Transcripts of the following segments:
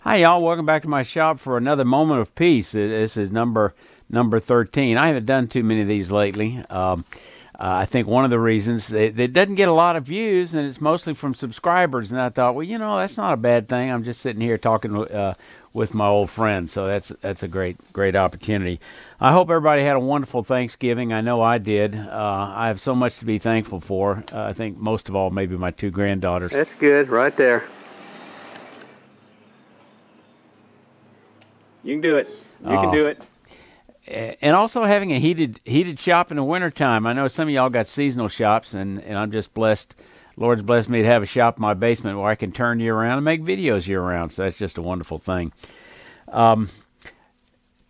Hi, y'all. Welcome back to my shop for another moment of peace. This is number 13. I haven't done too many of these lately. I think one of the reasons they doesn't get a lot of views, and it's mostly from subscribers. And I thought, well, that's not a bad thing. I'm just sitting here talking with my old friends, so that's a great opportunity. I hope everybody had a wonderful Thanksgiving. I know I did. I have so much to be thankful for. I think most of all, maybe my two granddaughters. That's good, right there. You can do it. You can do it. And also having a heated shop in the wintertime. I know some of y'all got seasonal shops, and I'm just blessed. Lord's blessed me to have a shop in my basement where I can turn year round and make videos year round. So that's just a wonderful thing.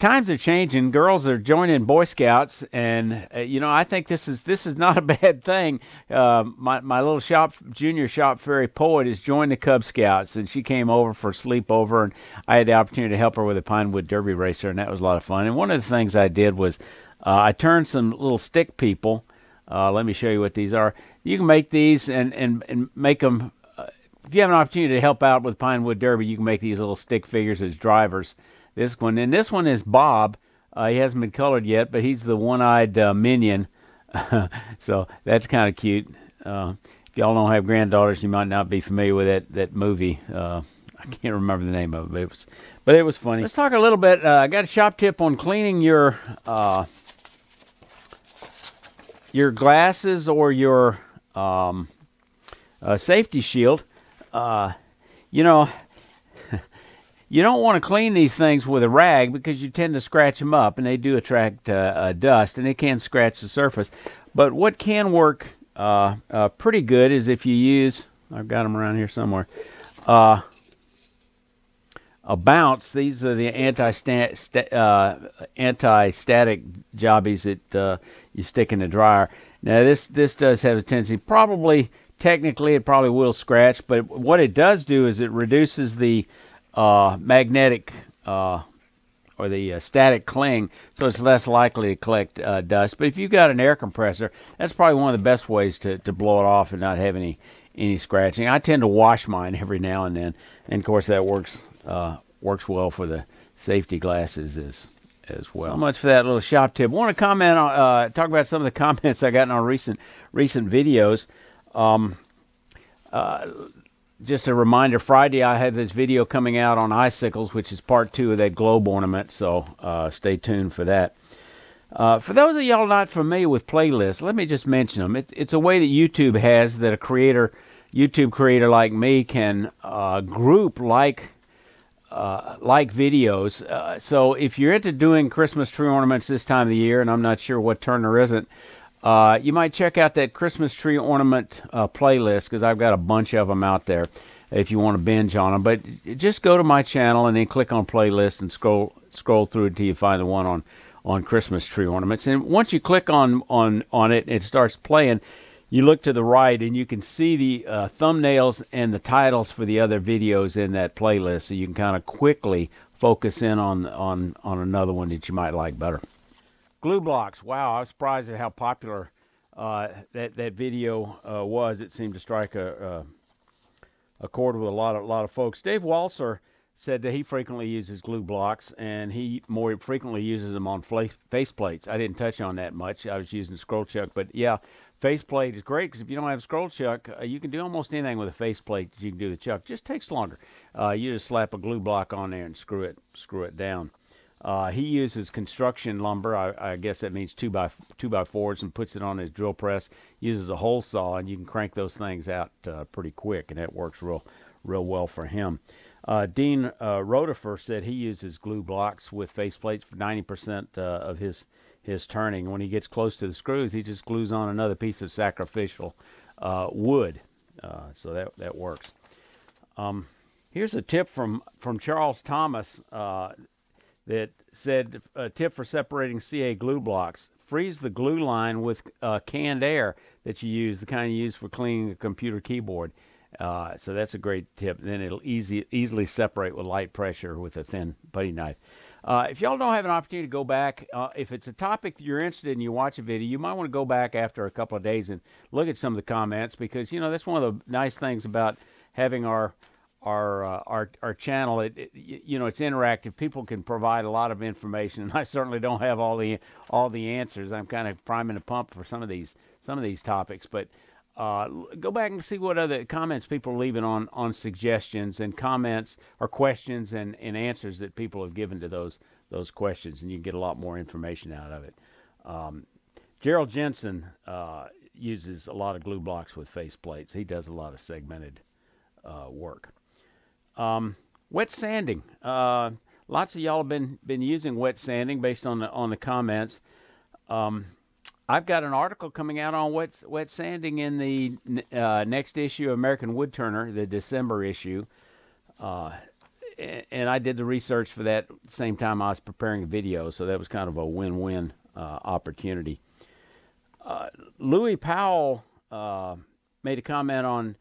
Times are changing. Girls are joining Boy Scouts, and I think this is not a bad thing. My little junior shop fairy poet has joined the Cub Scouts, and she came over for a sleepover, and I had the opportunity to help her with a Pinewood Derby racer, and that was a lot of fun. And one of the things I did was I turned some little stick people. Let me show you what these are. You can make these and make them. If you have an opportunity to help out with Pinewood Derby, you can make these little stick figures as drivers. This one is Bob. He hasn't been colored yet, but he's the one-eyed minion. So that's kind of cute. If y'all don't have granddaughters, you might not be familiar with that movie. I can't remember the name of it, but it was funny. Let's talk a little bit. I got a shop tip on cleaning your glasses or your safety shield. You don't want to clean these things with a rag because you tend to scratch them up, and they do attract dust, and it can scratch the surface. But what can work pretty good is if you use, I've got them around here somewhere, a bounce. These are the anti-static jobbies that you stick in the dryer. Now this does have a tendency, technically it probably will scratch, but what it does do is it reduces the magnetic or the static cling, so it's less likely to collect dust. But if you've got an air compressor, that's probably one of the best ways to blow it off and not have any scratching. I tend to wash mine every now and then, and of course that works well for the safety glasses as well. So much for that little shop tip. I want to comment on talk about some of the comments I got in our recent videos. Just a reminder, Friday I have this video coming out on icicles, which is part 2 of that globe ornament, so stay tuned for that. For those of y'all not familiar with playlists, let me just mention them. It's a way that YouTube has that a YouTube creator like me can group like videos. So if you're into doing Christmas tree ornaments this time of the year, and I'm not sure what turn there isn't, you might check out that Christmas tree ornament playlist, because I've got a bunch of them out there if you want to binge on them. But just go to my channel and then click on playlist and scroll through until you find the one on Christmas tree ornaments. And once you click on it, it starts playing. You look to the right and you can see the thumbnails and the titles for the other videos in that playlist, so you can kind of quickly focus in on another one that you might like better. Glue blocks. Wow, I was surprised at how popular that video was. It seemed to strike a chord with a lot of folks. Dave Walser said that he frequently uses glue blocks, and he more frequently uses them on face plates. I didn't touch on that much. I was using scroll chuck, but yeah, faceplate is great, because if you don't have scroll chuck, you can do almost anything with a faceplate that you can do with chuck. Just takes longer. You just slap a glue block on there and screw it down. He uses construction lumber. I guess that means 2x4s, and puts it on his drill press. Uses a hole saw, and you can crank those things out pretty quick, and that works real well for him. Dean Rotifer said he uses glue blocks with faceplates for 90% of his turning. When he gets close to the screws, he just glues on another piece of sacrificial wood. So that works. Here's a tip from Charles Thomas. That said, a tip for separating CA glue blocks: freeze the glue line with canned air that you use, the kind you use for cleaning a computer keyboard. So that's a great tip. Then it'll easily separate with light pressure with a thin putty knife. If y'all don't have an opportunity to go back, if it's a topic that you're interested in, you watch a video, you might want to go back after a couple of days and look at some of the comments, because that's one of the nice things about having our our channel. You know, it's interactive. People can provide a lot of information, and I certainly don't have all the answers. I'm kind of priming the pump for some of these topics, but go back and see what other comments people are leaving on suggestions and comments or questions and answers that people have given to those questions, and you can get a lot more information out of it. Gerald Jensen uses a lot of glue blocks with face plates. He does a lot of segmented work. Wet sanding. Lots of y'all have been using wet sanding based on the comments. I've got an article coming out on wet sanding in the next issue of American Woodturner, the December issue. And I did the research for that at the same time I was preparing a video, so that was kind of a win-win opportunity. Louis Powell made a comment on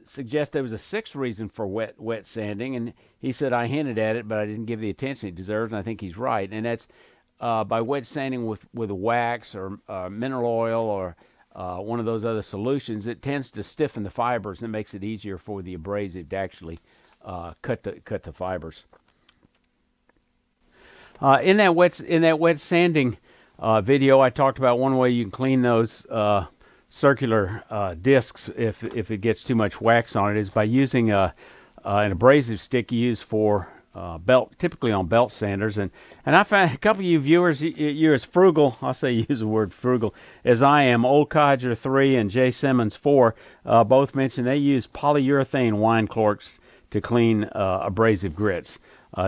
suggest there was a sixth reason for wet sanding, and he said I hinted at it, but I didn't give the attention it deserves, and I think he's right. And that's by wet sanding with a wax or mineral oil or one of those other solutions, it tends to stiffen the fibers and makes it easier for the abrasive to actually cut the fibers. In that wet sanding video, I talked about one way you can clean those circular discs if it gets too much wax on it is by using an abrasive stick you use for typically on belt sanders, and I found a couple of you viewers, you're as frugal, I'll say use the word frugal, as I am. Old Codger 3 and Jay Simmons 4 both mentioned they use polyurethane wine corks to clean abrasive grits.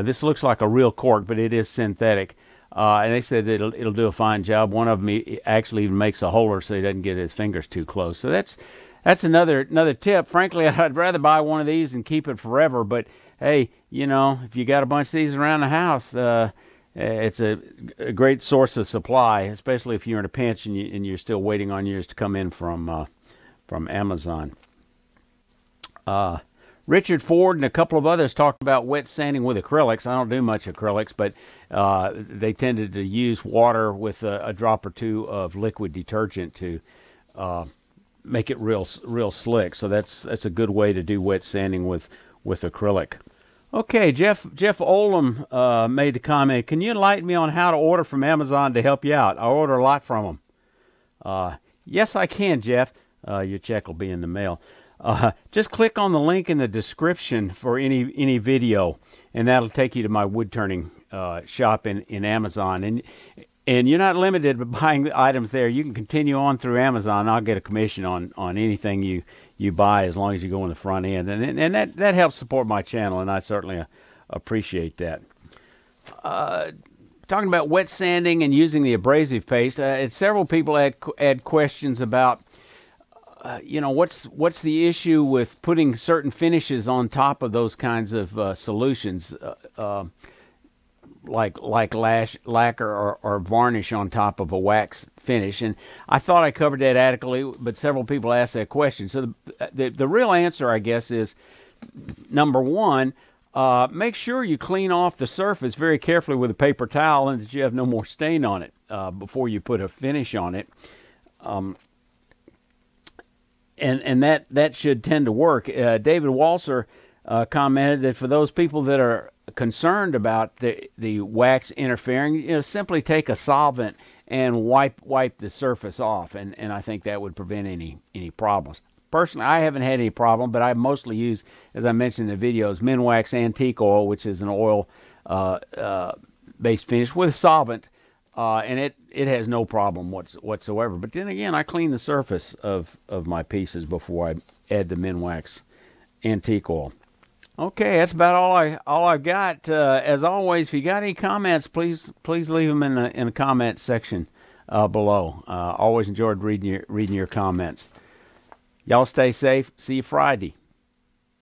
This looks like a real cork, but it is synthetic. And they said it'll do a fine job. One of them actually even makes a holder so he doesn't get his fingers too close. So that's another tip. Frankly, I'd rather buy one of these and keep it forever. But hey, you know, if you got a bunch of these around the house, it's a great source of supply, especially if you're in a pinch and you're still waiting on yours to come in from Amazon. Richard Ford and a couple of others talked about wet sanding with acrylics. I don't do much acrylics, but they tended to use water with a drop or two of liquid detergent to make it real slick. So that's a good way to do wet sanding with acrylic. Okay, Jeff Olam made a comment. Can you enlighten me on how to order from Amazon to help you out? I order a lot from them. Yes, I can, Jeff. Your check will be in the mail. Just click on the link in the description for any video, and that'll take you to my wood turning shop in Amazon. And you're not limited to buying the items there. You can continue on through Amazon. I'll get a commission on anything you buy as long as you go in the front end, and that helps support my channel, and I certainly appreciate that. Talking about wet sanding and using the abrasive paste, several people had questions about. You know, what's the issue with putting certain finishes on top of those kinds of solutions, like lacquer or varnish on top of a wax finish? And I thought I covered that adequately, but several people asked that question. So the real answer, I guess, is number one, make sure you clean off the surface very carefully with a paper towel and that you have no more stain on it before you put a finish on it. And that should tend to work. David Walser commented that for those people that are concerned about the wax interfering, you know, simply take a solvent and wipe the surface off, and I think that would prevent any problems. Personally, I haven't had any problem, but I mostly use, as I mentioned in the videos, Minwax Antique Oil, which is an oil based finish with a solvent. And it has no problem whatsoever. But then again, I clean the surface of my pieces before I add the Minwax Antique Oil. Okay, that's about all I've got. As always, if you got any comments, please leave them in the comment section below. Always enjoyed reading your comments. Y'all stay safe. See you Friday.